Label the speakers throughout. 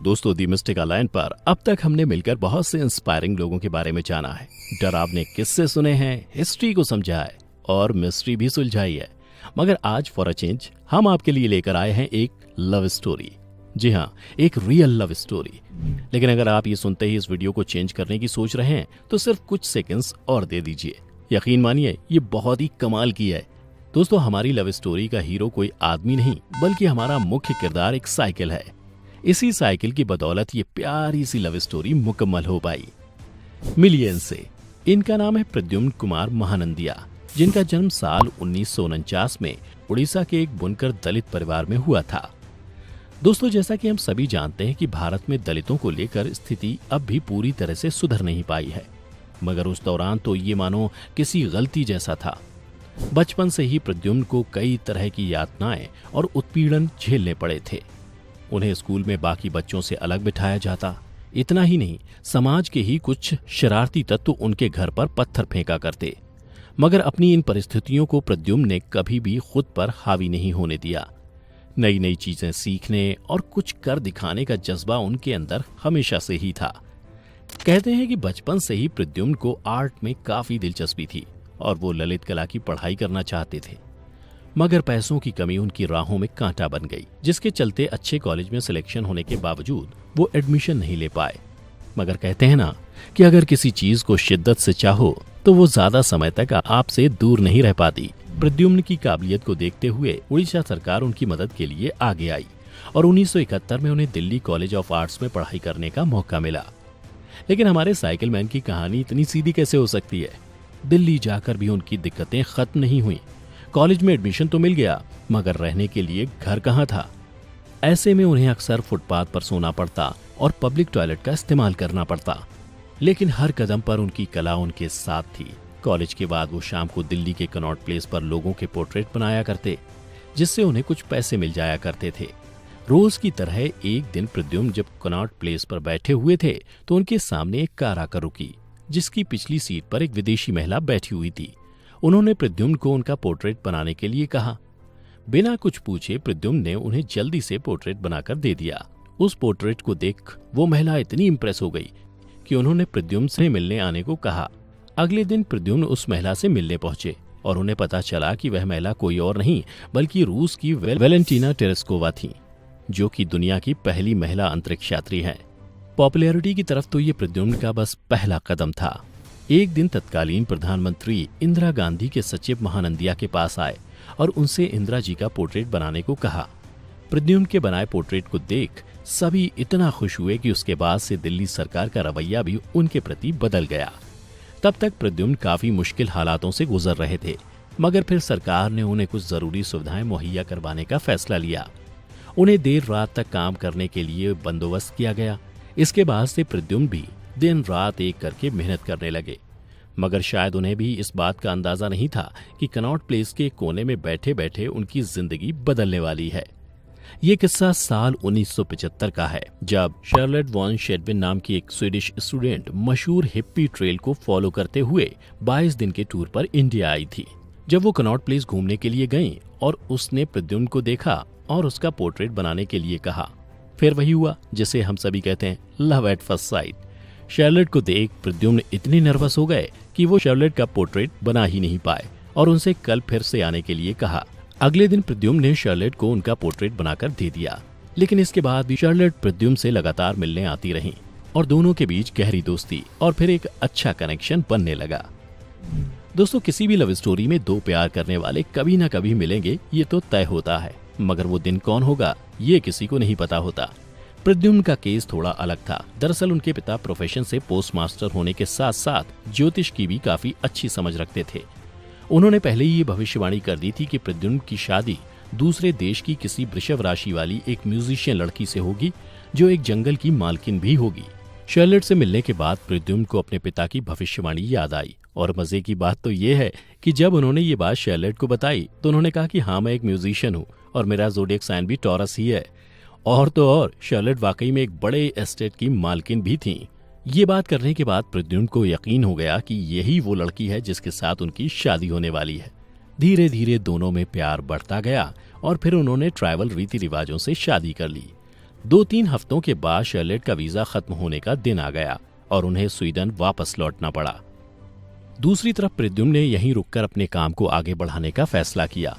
Speaker 1: दोस्तों, दी mistake line पर अब तक हमने मिलकर बहुत से इंस्पायरिंग लोगों के बारे में जाना है, डरावने किस्से सुने हैं, हिस्ट्री को समझा है और मिस्ट्री भी सुलझाई है। मगर आज फॉर अ चेंज हम आपके लिए लेकर आए हैं एक लव स्टोरी। जी हाँ, एक रियल लव स्टोरी। लेकिन अगर आप ये सुनते ही इस वीडियो को चेंज करने की सोच रहे हैं तो सिर्फ कुछ सेकंड्स और दे दीजिए। यकीन मानिए, ये बहुत ही कमाल की है। दोस्तों, हमारी लव स्टोरी का हीरो कोई आदमी नहीं बल्कि हमारा मुख्य किरदार एक साइकिल है। इसी साइकिल की बदौलत ये प्यारी सी लव स्टोरी मुकम्मल हो पाई। मिलियन से। इनका नाम है प्रद्युम्न कुमार महानंदिया, जिनका जन्म साल 1949 में उड़ीसा के एक बुनकर दलित परिवार में हुआ था। दोस्तों, जैसा कि हम सभी जानते हैं कि भारत में दलितों को लेकर स्थिति अब भी पूरी तरह से सुधर नहीं पाई है, मगर उस दौरान तो ये मानो किसी गलती जैसा था। बचपन से ही प्रद्युम्न को कई तरह की यातनाएं और उत्पीड़न झेलने पड़े थे। उन्हें स्कूल में बाकी बच्चों से अलग बिठाया जाता। इतना ही नहीं, समाज के ही कुछ शरारती तत्व उनके घर पर पत्थर फेंका करते। मगर अपनी इन परिस्थितियों को प्रद्युम्न ने कभी भी खुद पर हावी नहीं होने दिया। नई नई चीजें सीखने और कुछ कर दिखाने का जज्बा उनके अंदर हमेशा से ही था। कहते हैं कि बचपन से ही प्रद्युम्न को आर्ट में काफी दिलचस्पी थी और वो ललित कला की पढ़ाई करना चाहते थे। मगर पैसों की कमी उनकी राहों में कांटा बन गई, जिसके चलते अच्छे कॉलेज में सिलेक्शन होने के बावजूद वो एडमिशन नहीं ले पाए। मगर कहते हैं ना कि अगर किसी चीज को शिद्दत से चाहो तो वो ज्यादा समय तक आपसे दूर नहीं रह पाती। प्रद्युम्न की काबिलियत को देखते हुए उड़ीसा सरकार उनकी मदद के लिए आगे आई और 1971 में उन्हें दिल्ली कॉलेज ऑफ आर्ट्स में पढ़ाई करने का मौका मिला। लेकिन हमारे साइकिल मैन की कहानी इतनी सीधी कैसे हो सकती है? दिल्ली जाकर भी उनकी दिक्कतें खत्म नहीं हुई। कॉलेज में एडमिशन तो मिल गया, मगर रहने के लिए घर कहाँ था। ऐसे में उन्हें अक्सर फुटपाथ पर सोना पड़ता और पब्लिक टॉयलेट का इस्तेमाल करना पड़ता। लेकिन हर कदम पर उनकी कला उनके साथ थी। कॉलेज के बाद वो शाम को दिल्ली के कनॉट प्लेस पर लोगों के पोर्ट्रेट बनाया करते, जिससे उन्हें कुछ पैसे मिल जाया करते थे। रोज की तरह एक दिन प्रद्युम्न जब कनॉट प्लेस पर बैठे हुए थे तो उनके सामने एक कार आकर रुकी, जिसकी पिछली सीट पर एक विदेशी महिला बैठी हुई थी। उन्होंने प्रद्युम्न को उनका पोर्ट्रेट बनाने के लिए कहा। बिना कुछ पूछे प्रद्युम्न ने उन्हें जल्दी से पोर्ट्रेट बनाकर दे दिया। उस पोर्ट्रेट को देख वो महिला इतनी इंप्रेस हो गई कि उन्होंने प्रद्युम्न से मिलने आने को कहा। अगले दिन प्रद्युम्न उस महिला से मिलने पहुंचे और उन्हें पता चला कि वह महिला कोई और नहीं बल्कि रूस की वैलेंटीना टेरेस्कोवा थी, जो कि दुनिया की पहली महिला अंतरिक्ष यात्री है। पॉपुलैरिटी की तरफ तो ये प्रद्युम्न का बस पहला कदम था। एक दिन तत्कालीन प्रधानमंत्री इंदिरा गांधी के सचिव महानंदिया के पास आए और उनसे इंदिरा जी का पोर्ट्रेट बनाने को कहा। प्रद्युम्न के बनाए पोर्ट्रेट को देख सभी इतना खुश हुए कि उसके बाद से दिल्ली सरकार का रवैया भी उनके प्रति बदल गया। तब तक प्रद्युम्न काफी मुश्किल हालातों से गुजर रहे थे, मगर फिर सरकार ने उन्हें कुछ जरूरी सुविधाएं मुहैया करवाने का फैसला लिया। उन्हें देर रात तक काम करने के लिए बंदोबस्त किया गया। इसके बाद से प्रद्युम्न भी दिन रात एक करके मेहनत करने लगे। मगर शायद उन्हें भी इस बात का अंदाजा नहीं था कि कनॉट प्लेस के कोने में बैठे बैठे उनकी जिंदगी बदलने वाली है। ये किस्सा साल 1975 का है, जब शार्लेट वॉन शेडविन नाम की एक स्वीडिश स्टूडेंट मशहूर हिप्पी ट्रेल को फॉलो करते हुए 22 दिन के टूर पर इंडिया आई थी। जब वो कनॉट प्लेस घूमने के लिए गई और उसने प्रद्युम्न को देखा और उसका पोर्ट्रेट बनाने के लिए कहा, फिर वही हुआ जिसे हम सभी कहते हैं love at first sight. Charlotte को देख प्रद्युम्न इतने नर्वस हो गए कि वो शार्लेट का पोर्ट्रेट बना ही नहीं पाए और उनसे कल फिर से आने के लिए कहा। अगले दिन प्रद्युम्न ने शार्लेट को उनका पोर्ट्रेट बनाकर दे दिया। लेकिन इसके बाद भी शार्लेट प्रद्युम्न से लगातार मिलने आती रहीं और दोनों के बीच गहरी दोस्ती और फिर एक अच्छा कनेक्शन बनने लगा। दोस्तों, किसी भी लव स्टोरी में दो प्यार करने वाले कभी ना कभी मिलेंगे, ये तो तय होता है, मगर वो दिन कौन होगा ये किसी को नहीं पता होता। प्रद्युम्न का केस थोड़ा अलग था। दरअसल उनके पिता प्रोफेशन से पोस्ट मास्टर होने के साथ साथ ज्योतिष की भी काफी अच्छी समझ रखते थे। उन्होंने पहले ही ये भविष्यवाणी कर दी थी कि प्रद्युम्न की शादी दूसरे देश की किसी वृषभ राशि वाली एक म्यूजिशियन लड़की से होगी, जो एक जंगल की मालकिन भी होगी। शार्लेट से मिलने के बाद प्रद्युम्न को अपने पिता की भविष्यवाणी याद आई और मजे की बात तो ये है कि जब उन्होंने ये बात शार्लेट को बताई तो उन्होंने कहा कि हाँ, मैं एक म्यूजिशियन हूँ और मेरा ज़ोडिएक साइन भी टॉरस ही है। और तो और शार्लेट वाकई में एक बड़े एस्टेट की मालकिन भी थी। ये बात करने के बाद प्रद्युम्न को यकीन हो गया कि यही वो लड़की है जिसके साथ उनकी शादी होने वाली है। धीरे धीरे दोनों में प्यार बढ़ता गया और फिर उन्होंने ट्राइबल रीति रिवाजों से शादी कर ली। 2-3 हफ्तों के बाद शार्लेट का वीजा खत्म होने का दिन आ गया और उन्हें स्वीडन वापस लौटना पड़ा। दूसरी तरफ प्रद्युम्न ने यहीं रुककर अपने काम को आगे बढ़ाने का फैसला किया।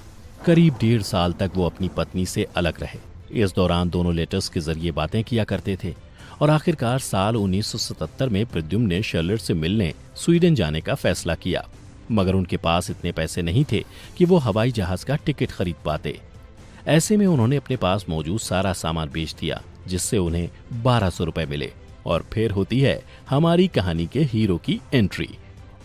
Speaker 1: करीब 1.5 साल तक वो अपनी पत्नी से अलग रहे। इस दौरान दोनों लेटर्स के जरिए बातें किया करते थे और आखिरकार साल 1977 में प्रद्युम्न ने शार्लेट से मिलने स्वीडन जाने का फैसला किया, मगर उनके पास इतने पैसे नहीं थे कि वो हवाई जहाज का टिकट खरीद पाते। ऐसे में उन्होंने अपने पास मौजूद सारा सामान बेच दिया, जिससे उन्हें 1200 रुपए मिले। और फिर होती है हमारी कहानी के हीरो की एंट्री।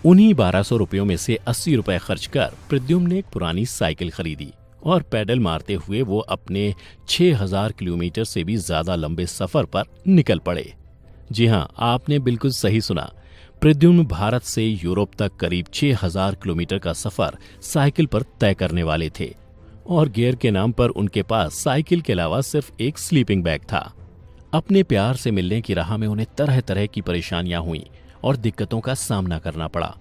Speaker 1: उन्हीं 1200 रुपयों में से 80 रुपए खर्च कर प्रद्युम्न ने एक पुरानी साइकिल खरीदी और पैडल मारते हुए वो अपने 6000 किलोमीटर से भी ज्यादा लंबे सफर पर निकल पड़े। जी हाँ, आपने बिल्कुल सही सुना। प्रद्युम्न भारत से यूरोप तक करीब 6000 किलोमीटर का सफर साइकिल पर तय करने वाले थे और गियर के नाम पर उनके पास साइकिल के अलावा सिर्फ एक स्लीपिंग बैग था। अपने प्यार से मिलने की राह में उन्हें तरह तरह की परेशानियां हुई और दिक्कतों का सामना करना पड़ा।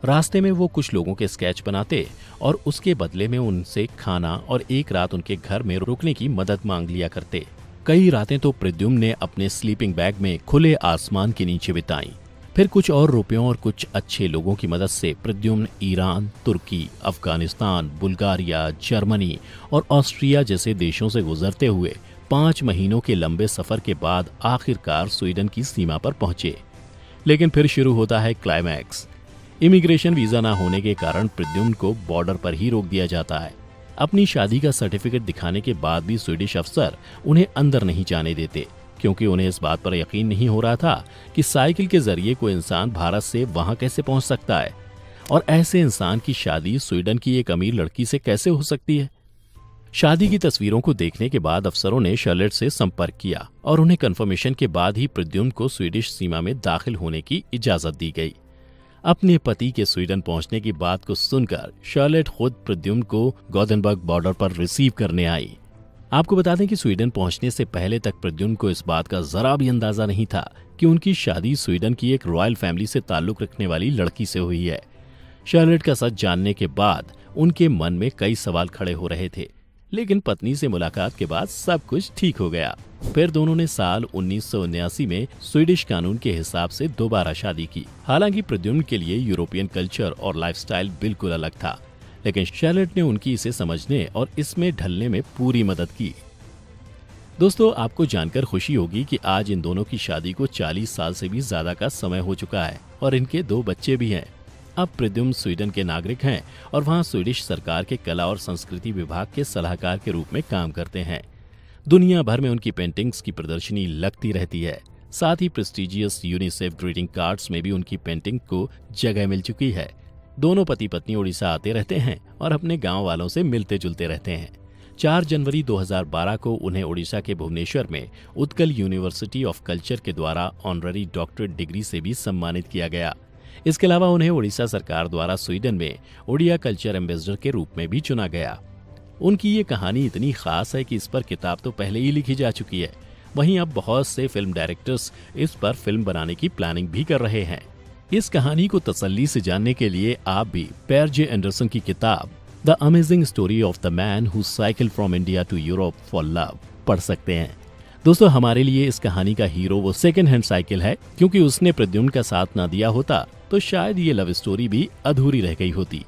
Speaker 1: रास्ते में वो कुछ लोगों के स्केच बनाते और उसके बदले में उनसे खाना और एक रात उनके घर में रुकने की मदद मांग लिया करते। कई रातें तो प्रद्युम्न ने अपने स्लीपिंग बैग में खुले आसमान के नीचे बिताई। फिर कुछ और रुपयों और कुछ अच्छे लोगों की मदद से प्रद्युम्न ईरान, तुर्की, अफगानिस्तान, बुल्गारिया, जर्मनी और ऑस्ट्रिया जैसे देशों से गुजरते हुए 5 महीनों के लंबे सफर के बाद आखिरकार स्वीडन की सीमा पर पहुंचे। लेकिन फिर शुरू होता है क्लाइमैक्स। इमिग्रेशन वीजा न होने के कारण प्रद्युम्न को बॉर्डर पर ही रोक दिया जाता है। अपनी शादी का सर्टिफिकेट दिखाने के बाद भी स्वीडिश अफसर उन्हें अंदर नहीं जाने देते, क्योंकि उन्हें इस बात पर यकीन नहीं हो रहा था कि साइकिल के जरिए कोई इंसान भारत से वहां कैसे पहुंच सकता है और ऐसे इंसान की शादी स्वीडन की एक अमीर लड़की से कैसे हो सकती है। शादी की तस्वीरों को देखने के बाद अफसरों ने शार्लेट से संपर्क किया और उन्हें कंफर्मेशन के बाद ही प्रद्युम्न को स्वीडिश सीमा में दाखिल होने की इजाजत दी गई। अपने पति के स्वीडन पहुंचने की बात को सुनकर शार्लेट खुद प्रद्युम्न को गोथेनबर्ग बॉर्डर पर रिसीव करने आई। आपको बता दें कि स्वीडन पहुंचने से पहले तक प्रद्युम्न को इस बात का जरा भी अंदाजा नहीं था कि उनकी शादी स्वीडन की एक रॉयल फैमिली से ताल्लुक रखने वाली लड़की से हुई है। शार्लेट का सच जानने के बाद उनके मन में कई सवाल खड़े हो रहे थे, लेकिन पत्नी से मुलाकात के बाद सब कुछ ठीक हो गया। फिर दोनों ने साल 1979 में स्वीडिश कानून के हिसाब से दोबारा शादी की। हालांकि प्रद्युम्न के लिए यूरोपियन कल्चर और लाइफस्टाइल बिल्कुल अलग था, लेकिन शार्लेट ने उनकी इसे समझने और इसमें ढलने में पूरी मदद की। दोस्तों, आपको जानकर खुशी होगी कि आज इन दोनों की शादी को 40 साल से भी ज्यादा का समय हो चुका है और इनके 2 बच्चे भी हैं। अब प्रद्युम्न स्वीडन के नागरिक हैं और वहां स्वीडिश सरकार के कला और संस्कृति विभाग के सलाहकार के रूप में काम करते हैं। दुनिया भर में उनकी पेंटिंग्स की प्रदर्शनी लगती रहती है। साथ ही प्रेस्टिजियस यूनिसेफ ग्रीटिंग कार्ड्स में भी उनकी पेंटिंग को जगह मिल चुकी है। दोनों पति पत्नी उड़ीसा आते रहते हैं और अपने गांव वालों से मिलते जुलते रहते हैं। 4 जनवरी 2012 को उन्हें उड़ीसा के भुवनेश्वर में उत्कल यूनिवर्सिटी ऑफ कल्चर के द्वारा ऑनररी डॉक्टरेट डिग्री से भी सम्मानित किया गया। इसके अलावा उन्हें उड़ीसा सरकार द्वारा स्वीडन में उड़िया कल्चर एम्बेसडर के रूप में भी चुना गया। उनकी ये कहानी इतनी खास है कि इस पर किताब तो पहले ही लिखी जा चुकी है। वहीं अब बहुत से फिल्म डायरेक्टर्स इस पर फिल्म बनाने की प्लानिंग भी कर रहे हैं। इस कहानी को तसल्ली से जानने के लिए आप भी पेर जे एंडरसन की किताब the amazing story of the man who cycle from India to Europe for love पढ़ सकते हैं। दोस्तों, हमारे लिए इस कहानी का हीरो वो सेकेंड हैंड साइकिल है, क्योंकि उसने प्रद्युम्न का साथ ना दिया होता तो शायद ये लव स्टोरी भी अधूरी रह गई होती।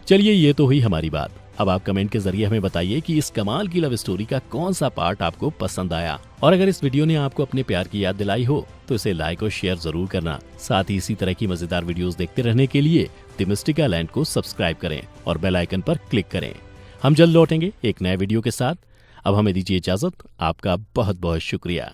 Speaker 1: चलिए, ये तो हुई हमारी बात। अब आप कमेंट के जरिए हमें बताइए कि इस कमाल की लव स्टोरी का कौन सा पार्ट आपको पसंद आया, और अगर इस वीडियो ने आपको अपने प्यार की याद दिलाई हो तो इसे लाइक और शेयर जरूर करना। साथ ही इसी तरह की मजेदार वीडियोस देखते रहने के लिए द मिस्टिका लैंड को सब्सक्राइब करें और बेल आइकन पर क्लिक करें। हम जल्द लौटेंगे एक नए वीडियो के साथ। अब हमें दीजिए इजाजत। आपका बहुत बहुत शुक्रिया।